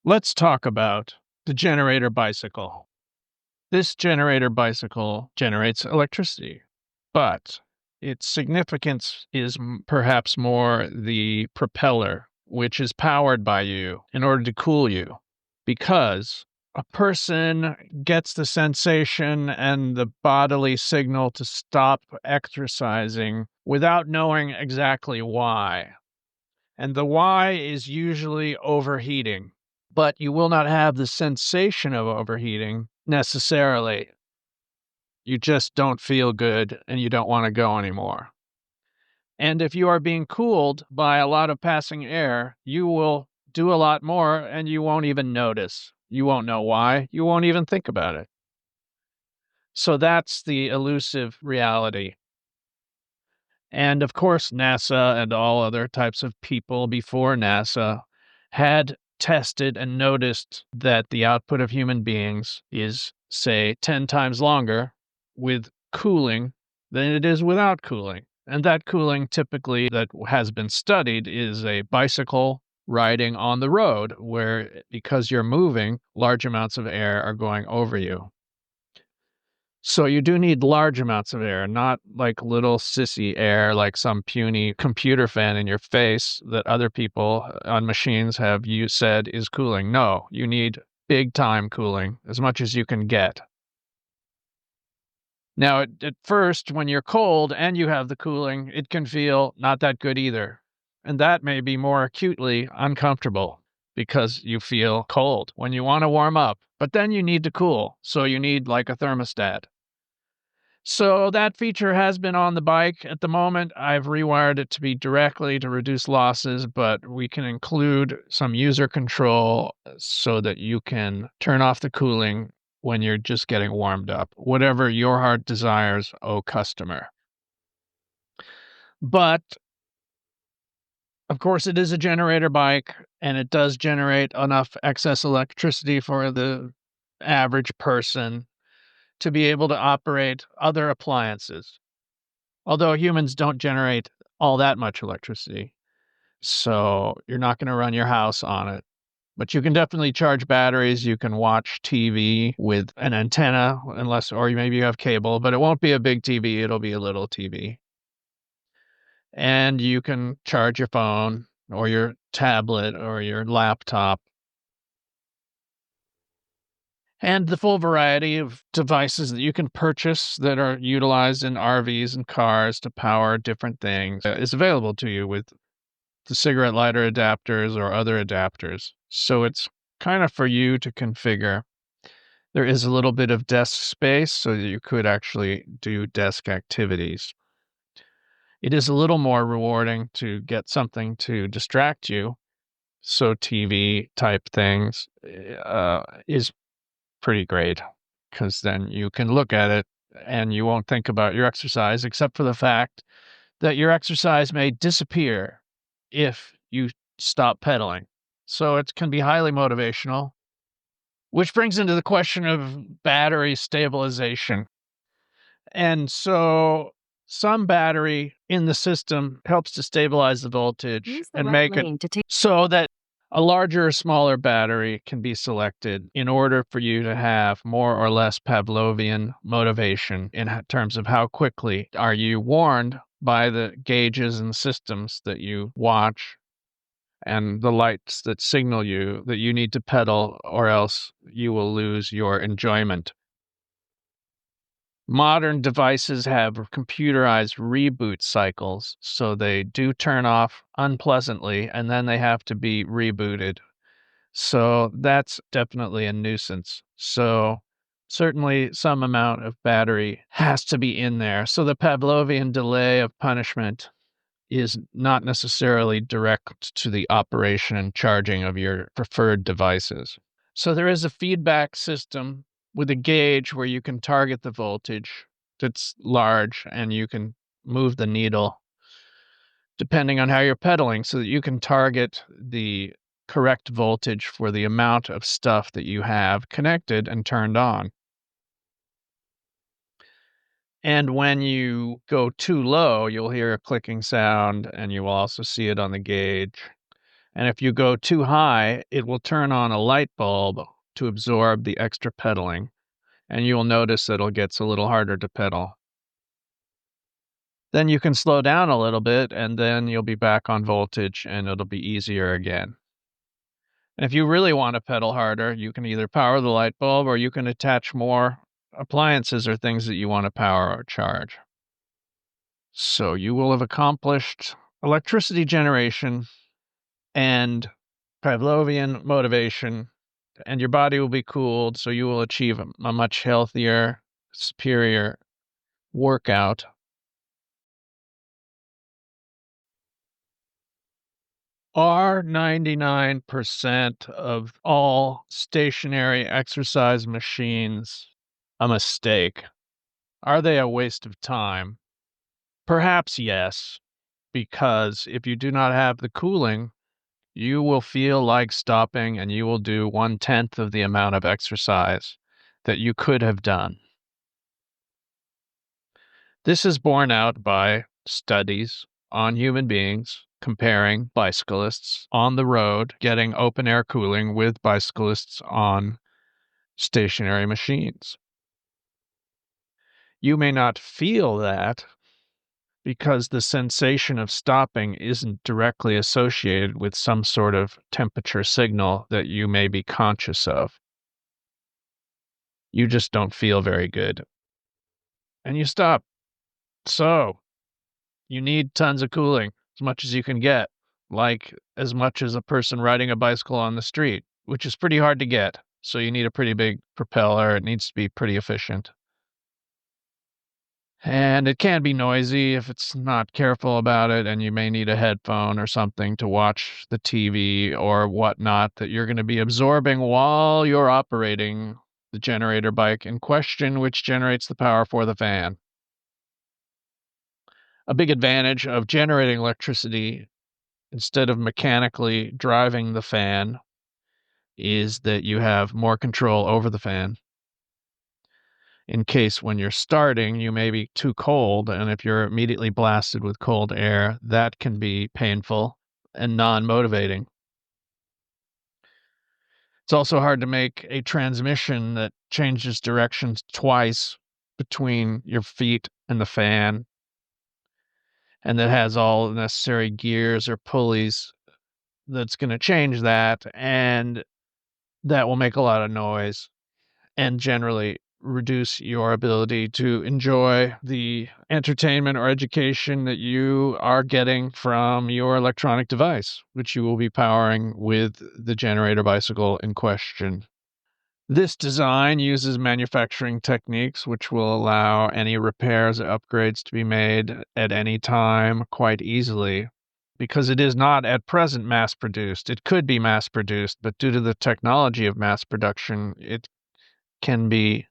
Let's talk about the generator bicycle. This generator bicycle generates electricity, but its significance is perhaps more the propeller, which is powered by you in order to cool you. Because a person gets the sensation and the bodily signal to stop exercising without knowing exactly why. And the why is usually overheating, but you will not have the sensation of overheating necessarily. You just don't feel good and you don't want to go anymore. And if you are being cooled by a lot of passing air, you will do a lot more and you won't even notice. You won't know why. You won't even think about it. So that's the elusive reality. And of course, NASA and all other types of people before NASA had tested and noticed that the output of human beings is, say, 10 times longer with cooling than it is without cooling. And that cooling typically that has been studied is a bicycle riding on the road where because you're moving, large amounts of air are going over you. So you do need large amounts of air, not like little sissy air, like some puny computer fan in your face that other people on machines have you said is cooling. No, you need big time cooling, as much as you can get. Now, at first, when you're cold and you have the cooling, it can feel not that good either. And that may be more acutely uncomfortable because you feel cold when you want to warm up, but then you need to cool. So you need like a thermostat. So that feature has been on the bike. At the moment, I've rewired it to be directly to reduce losses, but we can include some user control so that you can turn off the cooling when you're just getting warmed up, whatever your heart desires, oh customer. But of course, it is a generator bike and it does generate enough excess electricity for the average person to be able to operate other appliances. Although humans don't generate all that much electricity, so you're not gonna run your house on it. But you can definitely charge batteries, you can watch TV with an antenna unless or maybe you have cable, but it won't be a big TV, it'll be a little TV. And you can charge your phone or your tablet or your laptop and the full variety of devices that you can purchase that are utilized in RVs and cars to power different things is available to you with the cigarette lighter adapters or other adapters. So it's kind of for you to configure. There is a little bit of desk space so that you could actually do desk activities. It is a little more rewarding to get something to distract you. So TV type things is pretty great because then you can look at it and you won't think about your exercise except for the fact that your exercise may disappear if you stop pedaling. So it can be highly motivational, which brings into the question of battery stabilization. And so some battery in the system helps to stabilize the voltage Use the and right make it lane to take. so that a larger or smaller battery can be selected in order for you to have more or less Pavlovian motivation in terms of how quickly are you warned by the gauges and systems that you watch and the lights that signal you that you need to pedal or else you will lose your enjoyment. Modern devices have computerized reboot cycles, so they do turn off unpleasantly and then they have to be rebooted. So that's definitely a nuisance. So certainly some amount of battery has to be in there. So the Pavlovian delay of punishment is not necessarily direct to the operation and charging of your preferred devices. So there is a feedback system with a gauge where you can target the voltage that's large and you can move the needle depending on how you're pedaling so that you can target the correct voltage for the amount of stuff that you have connected and turned on. And when you go too low, you'll hear a clicking sound and you will also see it on the gauge. And if you go too high, it will turn on a light bulb to absorb the extra pedaling, and you'll notice that it gets a little harder to pedal. Then you can slow down a little bit, and then you'll be back on voltage, and it'll be easier again. And if you really want to pedal harder, you can either power the light bulb or you can attach more appliances or things that you want to power or charge. So you will have accomplished electricity generation and Pavlovian motivation, and your body will be cooled, so you will achieve a much healthier, superior workout. Are 99% of all stationary exercise machines a mistake? Are they a waste of time? Perhaps yes, because if you do not have the cooling, you will feel like stopping and you will do 1/10 of the amount of exercise that you could have done. This is borne out by studies on human beings comparing bicyclists on the road getting open air cooling with bicyclists on stationary machines. You may not feel that because the sensation of stopping isn't directly associated with some sort of temperature signal that you may be conscious of. You just don't feel very good. And you stop. So, you need tons of cooling, as much as you can get, like as much as a person riding a bicycle on the street, which is pretty hard to get. So, you need a pretty big propeller. It needs to be pretty efficient. And it can be noisy if it's not careful about it, and you may need a headphone or something to watch the TV or whatnot that you're going to be absorbing while you're operating the generator bike in question, which generates the power for the fan. A big advantage of generating electricity instead of mechanically driving the fan is that you have more control over the fan. In case when you're starting, you may be too cold, and if you're immediately blasted with cold air, that can be painful and non-motivating. It's also hard to make a transmission that changes directions twice between your feet and the fan, and that has all the necessary gears or pulleys that's gonna change that, and that will make a lot of noise and generally reduce your ability to enjoy the entertainment or education that you are getting from your electronic device, which you will be powering with the generator bicycle in question. This design uses manufacturing techniques which will allow any repairs or upgrades to be made at any time quite easily because it is not at present mass produced. It could be mass produced, but due to the technology of mass production, it can be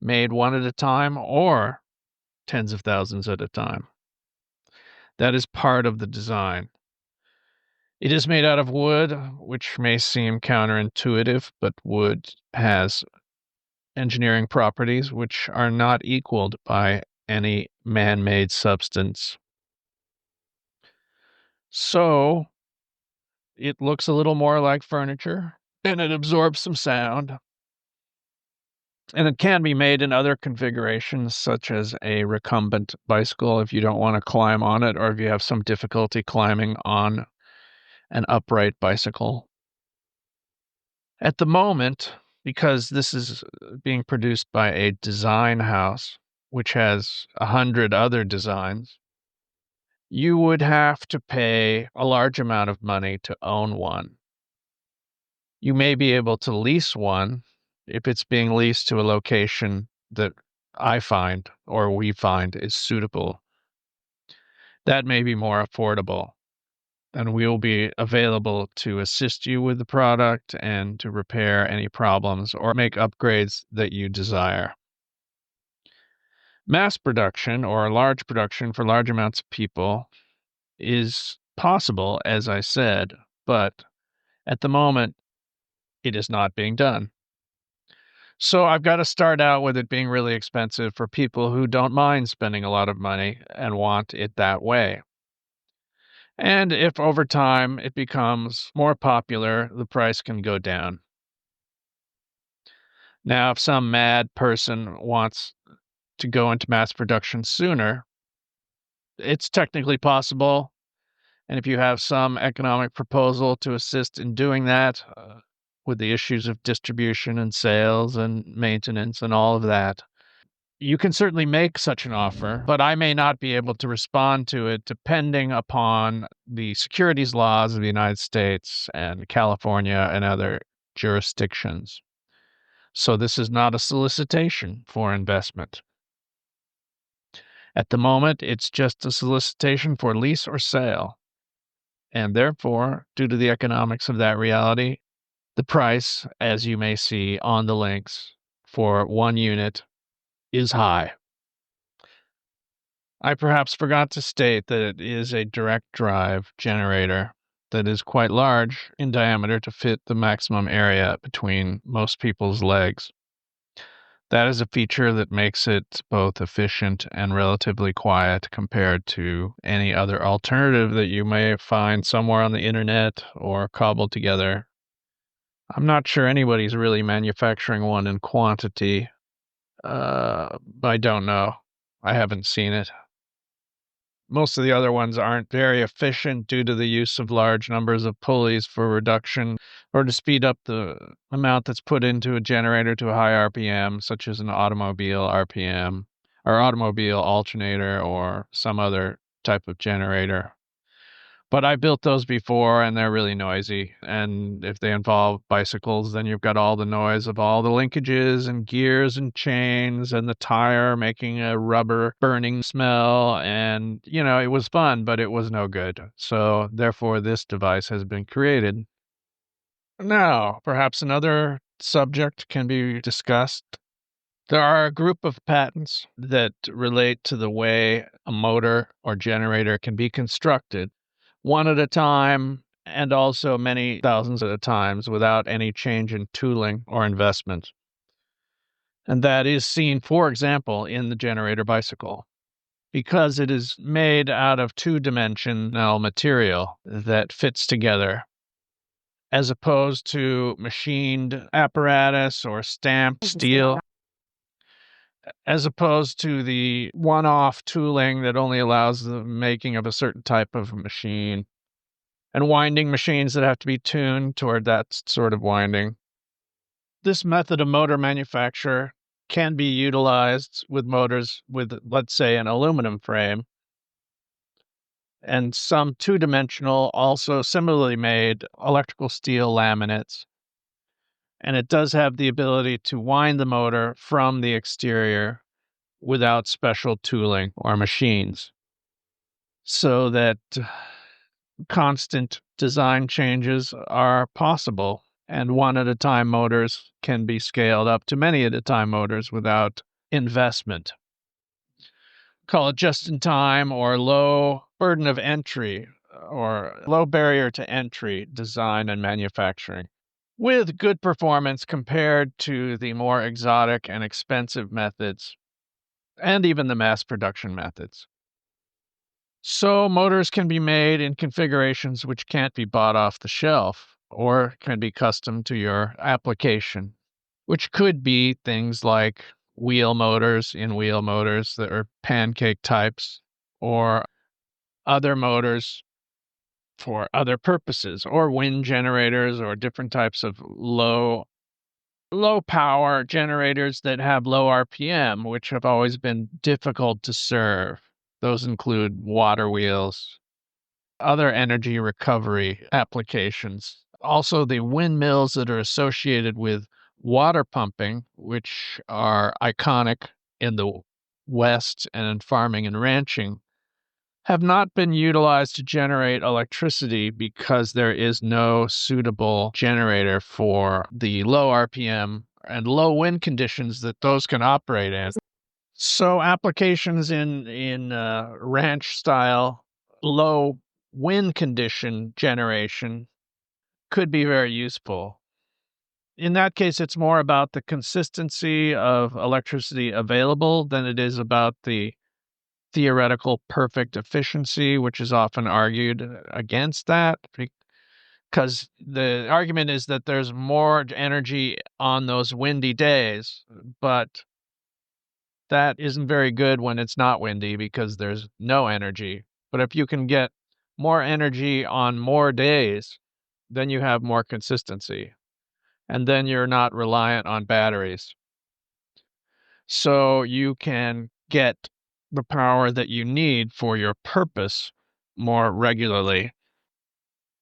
made one at a time or tens of thousands at a time. That is part of the design. It is made out of wood, which may seem counterintuitive, but wood has engineering properties which are not equaled by any man-made substance. So it looks a little more like furniture and it absorbs some sound. And it can be made in other configurations, such as a recumbent bicycle if you don't want to climb on it, or if you have some difficulty climbing on an upright bicycle. At the moment, because this is being produced by a design house, which has 100 other designs, you would have to pay a large amount of money to own one. You may be able to lease one if it's being leased to a location that I find or we find is suitable. That may be more affordable, and we'll be available to assist you with the product and to repair any problems or make upgrades that you desire. Mass production or large production for large amounts of people is possible, as I said, but at the moment, it is not being done. So I've got to start out with it being really expensive for people who don't mind spending a lot of money and want it that way. And if over time it becomes more popular, the price can go down. Now, if some mad person wants to go into mass production sooner, it's technically possible. And if you have some economic proposal to assist in doing that, with the issues of distribution and sales and maintenance and all of that, you can certainly make such an offer, but I may not be able to respond to it depending upon the securities laws of the United States and California and other jurisdictions. So this is not a solicitation for investment. At the moment, it's just a solicitation for lease or sale. And therefore, due to the economics of that reality, the price, as you may see on the links, for one unit is high. I perhaps forgot to state that it is a direct drive generator that is quite large in diameter to fit the maximum area between most people's legs. That is a feature that makes it both efficient and relatively quiet compared to any other alternative that you may find somewhere on the internet or cobbled together. I'm not sure anybody's really manufacturing one in quantity. I don't know. I haven't seen it. Most of the other ones aren't very efficient due to the use of large numbers of pulleys for reduction or to speed up the amount that's put into a generator to a high RPM, such as an automobile RPM or automobile alternator or some other type of generator. But I built those before and they're really noisy. And if they involve bicycles, then you've got all the noise of all the linkages and gears and chains and the tire making a rubber burning smell. And, it was fun, but it was no good. So therefore, this device has been created. Now, perhaps another subject can be discussed. There are a group of patents that relate to the way a motor or generator can be constructed, one at a time, and also many thousands at a time without any change in tooling or investment. And that is seen, for example, in the generator bicycle, because it is made out of two-dimensional material that fits together, as opposed to machined apparatus or stamped steel, as opposed to the one-off tooling that only allows the making of a certain type of machine, and winding machines that have to be tuned toward that sort of winding. This method of motor manufacture can be utilized with motors with, let's say, an aluminum frame, and some two-dimensional, also similarly made electrical steel laminates. And it does have the ability to wind the motor from the exterior without special tooling or machines, so that constant design changes are possible, and one at a time motors can be scaled up to many at a time motors without investment. Call it just in time or low burden of entry or low barrier to entry design and manufacturing, with good performance compared to the more exotic and expensive methods and even the mass production methods. So motors can be made in configurations which can't be bought off the shelf or can be custom to your application, which could be things like wheel motors in wheel motors that are pancake types or other motors for other purposes or wind generators or different types of low power generators that have low RPM, which have always been difficult to serve. Those include water wheels, other energy recovery applications. Also, the windmills that are associated with water pumping, which are iconic in the West and in farming and ranching, have not been utilized to generate electricity because there is no suitable generator for the low RPM and low wind conditions that those can operate in. So applications in ranch style low wind condition generation could be very useful. In that case, it's more about the consistency of electricity available than it is about the theoretical perfect efficiency, which is often argued against that because the argument is that there's more energy on those windy days, but that isn't very good when it's not windy because there's no energy. But if you can get more energy on more days, then you have more consistency, and then you're not reliant on batteries. So you can get the power that you need for your purpose more regularly.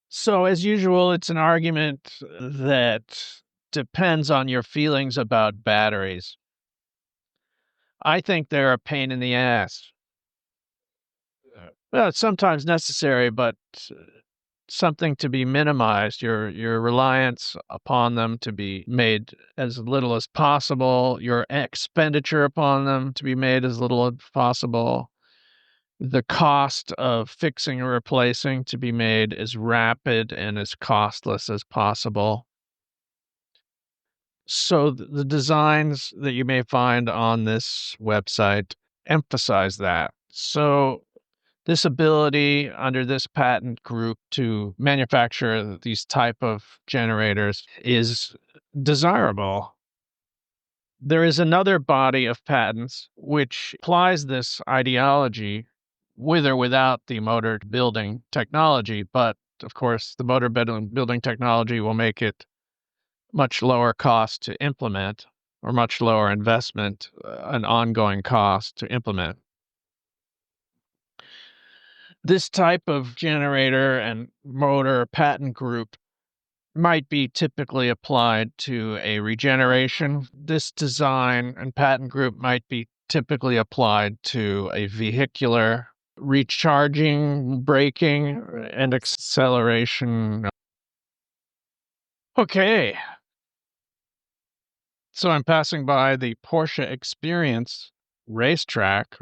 So, as usual, it's an argument that depends on your feelings about batteries. I think they're a pain in the ass. Well, it's sometimes necessary, but something to be minimized, your reliance upon them to be made as little as possible, your expenditure upon them to be made as little as possible, the cost of fixing or replacing to be made as rapid and as costless as possible. So the designs that you may find on this website emphasize that. So this ability under this patent group to manufacture these type of generators is desirable. There is another body of patents which applies this ideology with or without the motor building technology, but of course the motor building technology will make it much lower cost to implement or much lower investment, an ongoing cost to implement. This type of generator and motor patent group might be typically applied to a regeneration. This design and patent group might be typically applied to a vehicular recharging, braking, and acceleration. Okay, so I'm passing by the Porsche Experience racetrack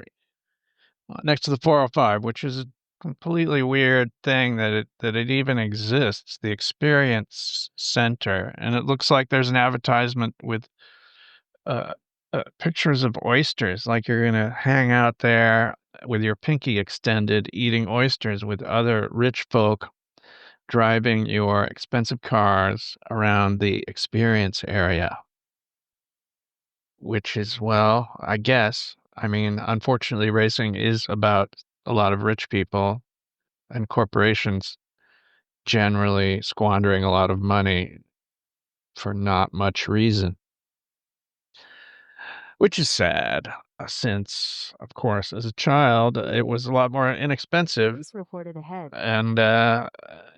next to the 405, which is a completely weird thing that it even exists, the Experience Center, and it looks like there's an advertisement with uh, pictures of oysters, like you're gonna hang out there with your pinky extended, eating oysters with other rich folk driving your expensive cars around the Experience area, which is, well, I guess. I mean, unfortunately, racing is about a lot of rich people and corporations generally squandering a lot of money for not much reason, which is sad. Since, of course, as a child, it was a lot more inexpensive, Police reported ahead. and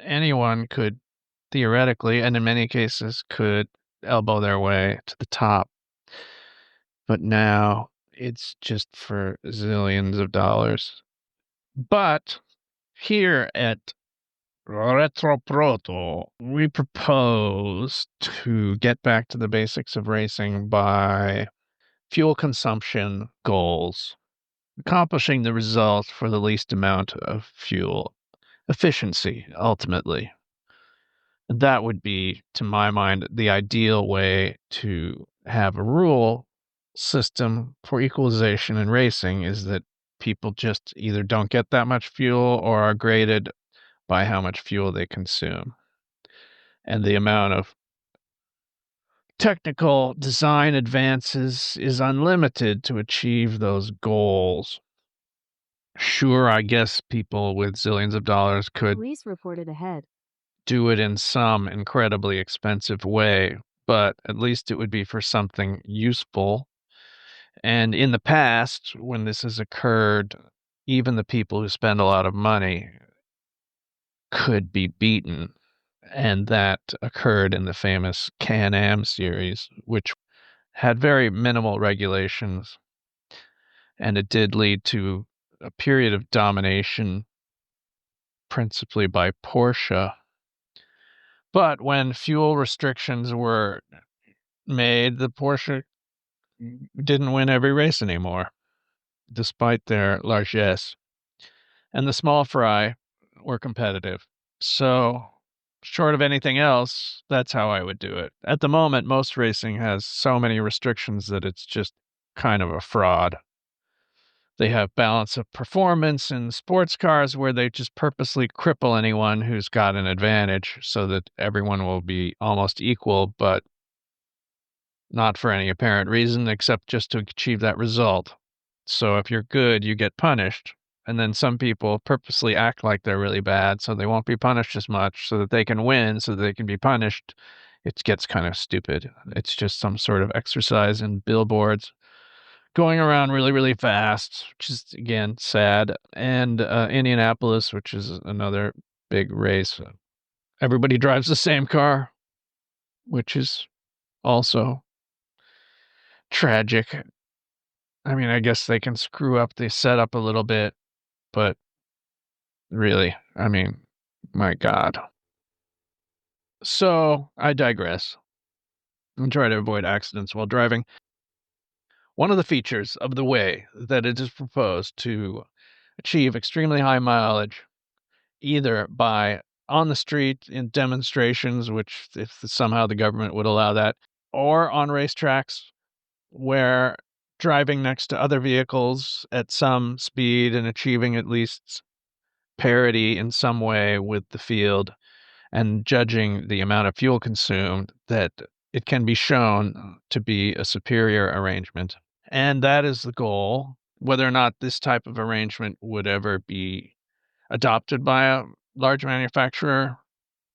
anyone could theoretically, and in many cases, could elbow their way to the top. But now it's just for zillions of dollars. But here at Retroproto, we propose to get back to the basics of racing by fuel consumption goals, accomplishing the results for the least amount of fuel efficiency, ultimately. That would be, to my mind, the ideal way to have a rule system for equalization in racing is that people just either don't get that much fuel or are graded by how much fuel they consume. And the amount of technical design advances is unlimited to achieve those goals. Sure, I guess people with zillions of dollars could Police reported ahead. do it in some incredibly expensive way, but at least it would be for something useful. And in the past, when this has occurred, even the people who spend a lot of money could be beaten. And that occurred in the famous Can-Am series, which had very minimal regulations, and it did lead to a period of domination, principally by Porsche. But when fuel restrictions were made, the Porsche didn't win every race anymore, despite their largesse. And the small fry were competitive. So, short of anything else, that's how I would do it. At the moment, most racing has so many restrictions that it's just kind of a fraud. They have balance of performance in sports cars where they just purposely cripple anyone who's got an advantage so that everyone will be almost equal, but not for any apparent reason except just to achieve that result. So if you're good, you get punished. And then some people purposely act like they're really bad so they won't be punished as much so that they can win so that they can be punished. It gets kind of stupid. It's just some sort of exercise in billboards going around really, really fast, which is, again, sad. And Indianapolis, which is another big race. Everybody drives the same car, which is also tragic. I mean, I guess they can screw up the setup a little bit, but really, I mean, my God. So I digress. I'm trying to avoid accidents while driving. One of the features of the way that it is proposed to achieve extremely high mileage, either by on the street in demonstrations, which if somehow the government would allow that, or on racetracks where driving next to other vehicles at some speed and achieving at least parity in some way with the field and judging the amount of fuel consumed, that it can be shown to be a superior arrangement. And that is the goal. Whether or not this type of arrangement would ever be adopted by a large manufacturer,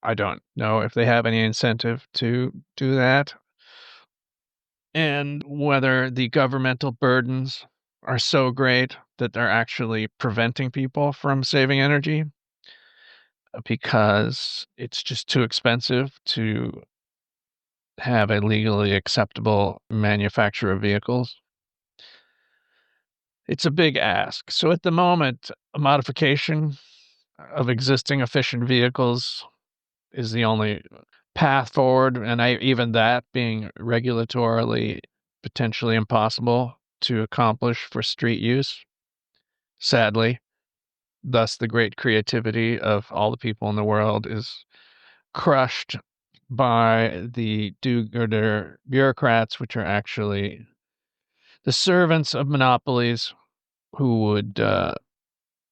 I don't know if they have any incentive to do that. And whether the governmental burdens are so great that they're actually preventing people from saving energy because it's just too expensive to have a legally acceptable manufacturer of vehicles. It's a big ask. So at the moment, a modification of existing efficient vehicles is the only path forward, and even that being regulatorily potentially impossible to accomplish for street use, sadly. Thus, the great creativity of all the people in the world is crushed by the do-gooder bureaucrats, which are actually the servants of monopolies who would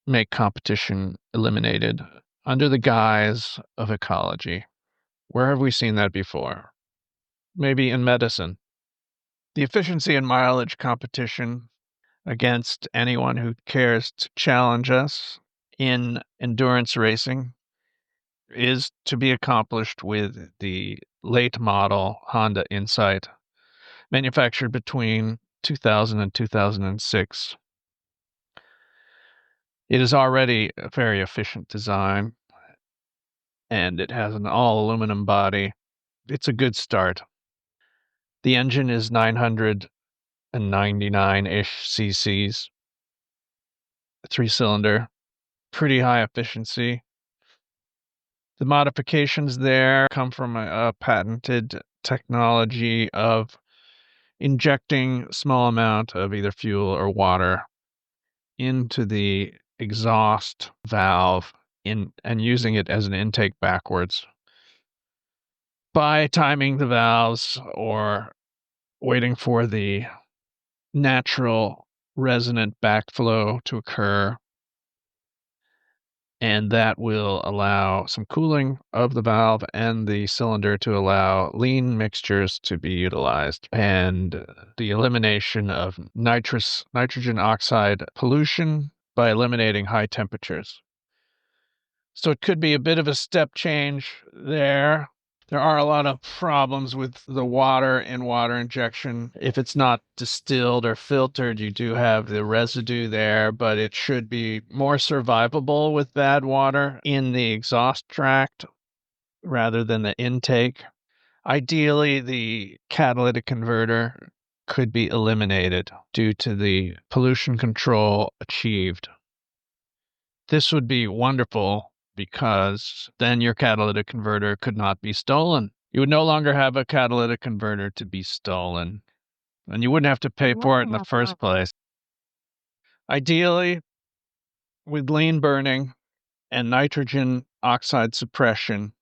make competition eliminated under the guise of ecology. Where have we seen that before? Maybe in medicine. The efficiency and mileage competition against anyone who cares to challenge us in endurance racing is to be accomplished with the late model Honda Insight, manufactured between 2000 and 2006. It is already a very efficient design, and it has an all aluminum body. It's a good start. The engine is 999-ish cc's, 3-cylinder, pretty high efficiency. The modifications there come from a patented technology of injecting a small amount of either fuel or water into the exhaust valve and using it as an intake backwards. By timing the valves or waiting for the natural resonant backflow to occur, and that will allow some cooling of the valve and the cylinder to allow lean mixtures to be utilized, and the elimination of nitrogen oxide pollution by eliminating high temperatures. So it could be a bit of a step change there. There are a lot of problems with the water and water injection. If it's not distilled or filtered, you do have the residue there, but it should be more survivable with bad water in the exhaust tract rather than the intake. Ideally, the catalytic converter could be eliminated due to the pollution control achieved. This would be wonderful because then your catalytic converter could not be stolen. You would no longer have a catalytic converter to be stolen, and you wouldn't have to pay for it in the first place. Ideally, with lean burning and nitrogen oxide suppression,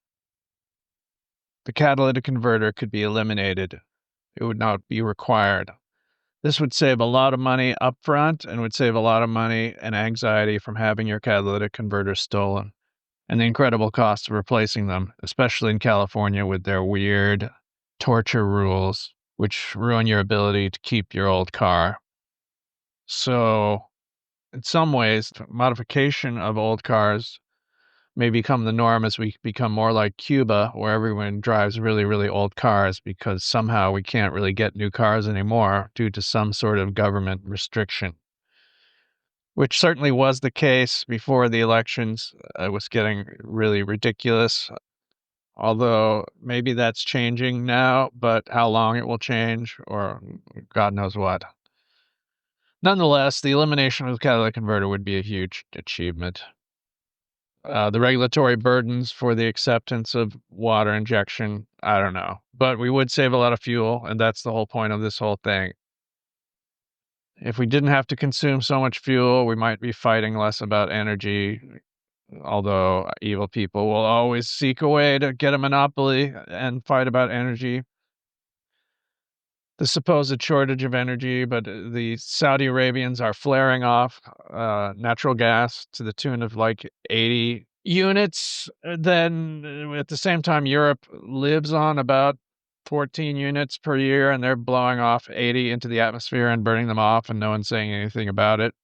the catalytic converter could be eliminated. It would not be required. This would save a lot of money upfront and would save a lot of money and anxiety from having your catalytic converters stolen and the incredible cost of replacing them, especially in California with their weird torture rules, which ruin your ability to keep your old car. So, in some ways, modification of old cars may become the norm as we become more like Cuba, where everyone drives really, really old cars because somehow we can't really get new cars anymore due to some sort of government restriction, which certainly was the case before the elections. It was getting really ridiculous, although maybe that's changing now, but how long it will change or God knows what. Nonetheless, the elimination of the catalytic converter would be a huge achievement. The regulatory burdens for the acceptance of water injection, I don't know. But we would save a lot of fuel, and that's the whole point of this whole thing. If we didn't have to consume so much fuel, we might be fighting less about energy, although evil people will always seek a way to get a monopoly and fight about energy. The supposed shortage of energy, but the Saudi Arabians are flaring off natural gas to the tune of like 80 units. Then at the same time, Europe lives on about 14 units per year, and they're blowing off 80 into the atmosphere and burning them off, and no one's saying anything about it,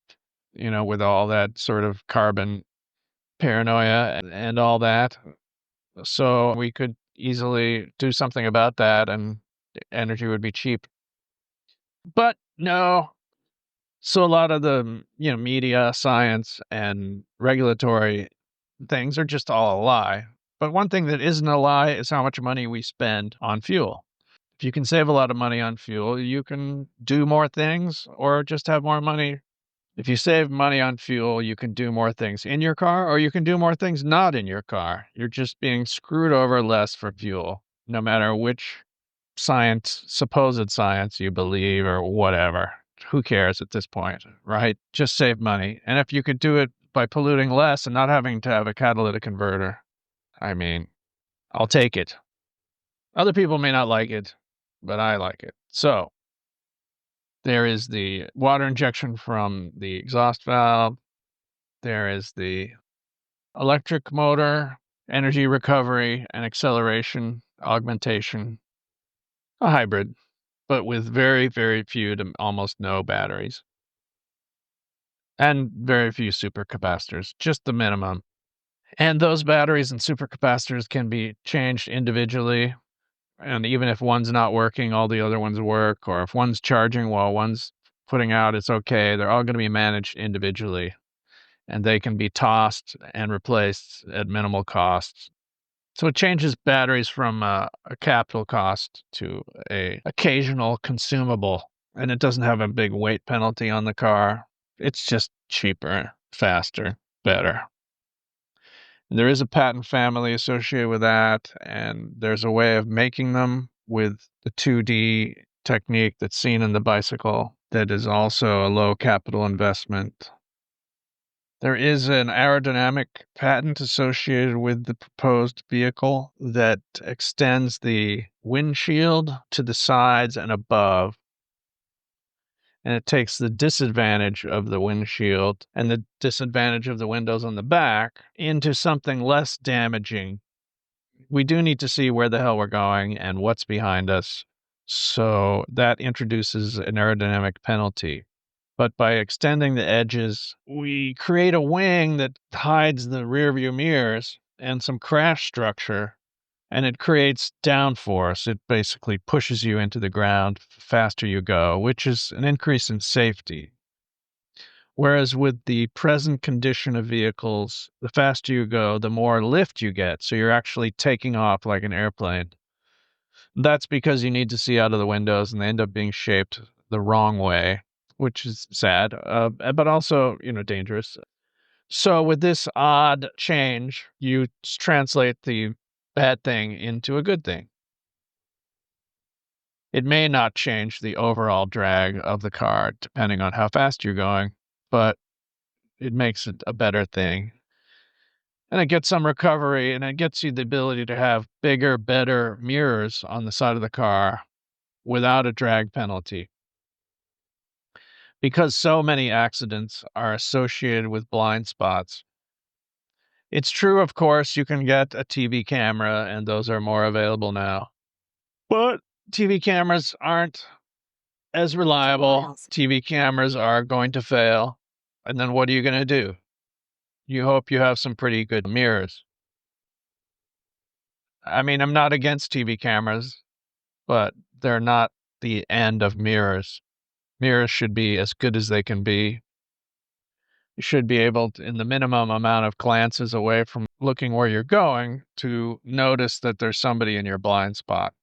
with all that sort of carbon paranoia and all that. So we could easily do something about that, and energy would be cheap. But no. So a lot of the, media, science, and regulatory things are just all a lie. But one thing that isn't a lie is how much money we spend on fuel. If you can save a lot of money on fuel, you can do more things or just have more money. If you save money on fuel, you can do more things in your car or you can do more things not in your car. You're just being screwed over less for fuel, no matter which supposed science you believe or whatever. Who cares at this point, right? Just save money. And if you could do it by polluting less and not having to have a catalytic converter, I mean, I'll take it. Other people may not like it, but I like it. So there is the water injection from the exhaust valve. There is the electric motor, energy recovery and acceleration, augmentation, a hybrid, but with very, very few to almost no batteries and very few supercapacitors, just the minimum. And those batteries and supercapacitors can be changed individually. And even if one's not working, all the other ones work. Or if one's charging while one's putting out, it's okay. They're all going to be managed individually. And they can be tossed and replaced at minimal costs. So it changes batteries from a capital cost to a occasional consumable. And it doesn't have a big weight penalty on the car. It's just cheaper, faster, better. There is a patent family associated with that, and there's a way of making them with the 2D technique that's seen in the bicycle that is also a low capital investment. There is an aerodynamic patent associated with the proposed vehicle that extends the windshield to the sides and above, and it takes the disadvantage of the windshield and the disadvantage of the windows on the back into something less damaging. We do need to see where the hell we're going and what's behind us. So that introduces an aerodynamic penalty. But by extending the edges, we create a wing that hides the rear view mirrors and some crash structure, and it creates downforce. It basically pushes you into the ground the faster you go, which is an increase in safety. Whereas with the present condition of vehicles, the faster you go, the more lift you get. So you're actually taking off like an airplane. That's because you need to see out of the windows and they end up being shaped the wrong way, which is sad, but also, dangerous. So with this odd change, you translate the bad thing into a good thing. It may not change the overall drag of the car depending on how fast you're going, but it makes it a better thing. And it gets some recovery and it gets you the ability to have bigger, better mirrors on the side of the car without a drag penalty. because so many accidents are associated with blind spots. It's true, of course, you can get a TV camera, and those are more available now. But TV cameras aren't as reliable. TV cameras are going to fail. And then what are you going to do? You hope you have some pretty good mirrors. I mean, I'm not against TV cameras, but they're not the end of mirrors. Mirrors should be as good as they can be. You should be able to, in the minimum amount of glances away from looking where you're going, to notice that there's somebody in your blind spot.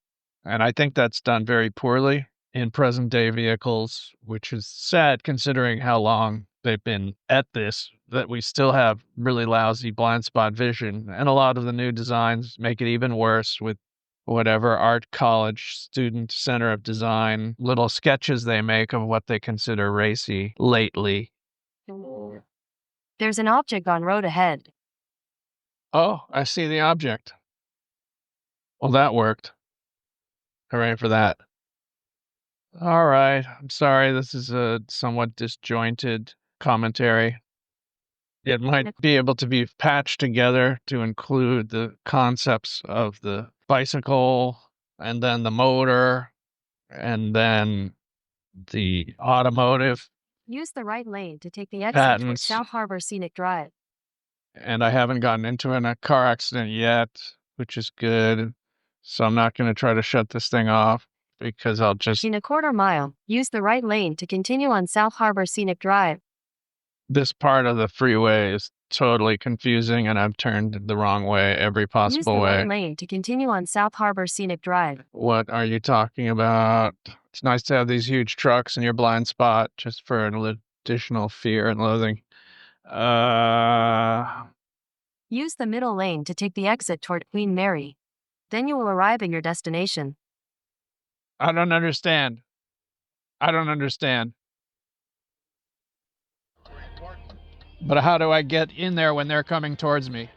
And I think that's done very poorly in present day vehicles, which is sad considering how long they've been at this, that we still have really lousy blind spot vision. And a lot of the new designs make it even worse with whatever art college student center of design little sketches they make of what they consider racy lately. There's an object on road ahead. Oh, I see the object. Well, that worked. Hooray for that. All right. I'm sorry. This is a somewhat disjointed commentary. It might be able to be patched together to include the concepts of the bicycle and then the motor and then the automotive Use the right lane to take the exit towards patents. South Harbor Scenic Drive. And I haven't gotten into a car accident yet, which is good. So I'm not going to try to shut this thing off because I'll just... In a quarter mile, use the right lane to continue on South Harbor Scenic Drive. This part of the freeway is totally confusing, and I've turned the wrong way every possible way. Use the right lane to continue on South Harbor Scenic Drive. What are you talking about? It's nice to have these huge trucks in your blind spot just for an additional fear and loathing. Use the middle lane to take the exit toward Queen Mary. Then you will arrive at your destination. I don't understand. But how do I get in there when they're coming towards me?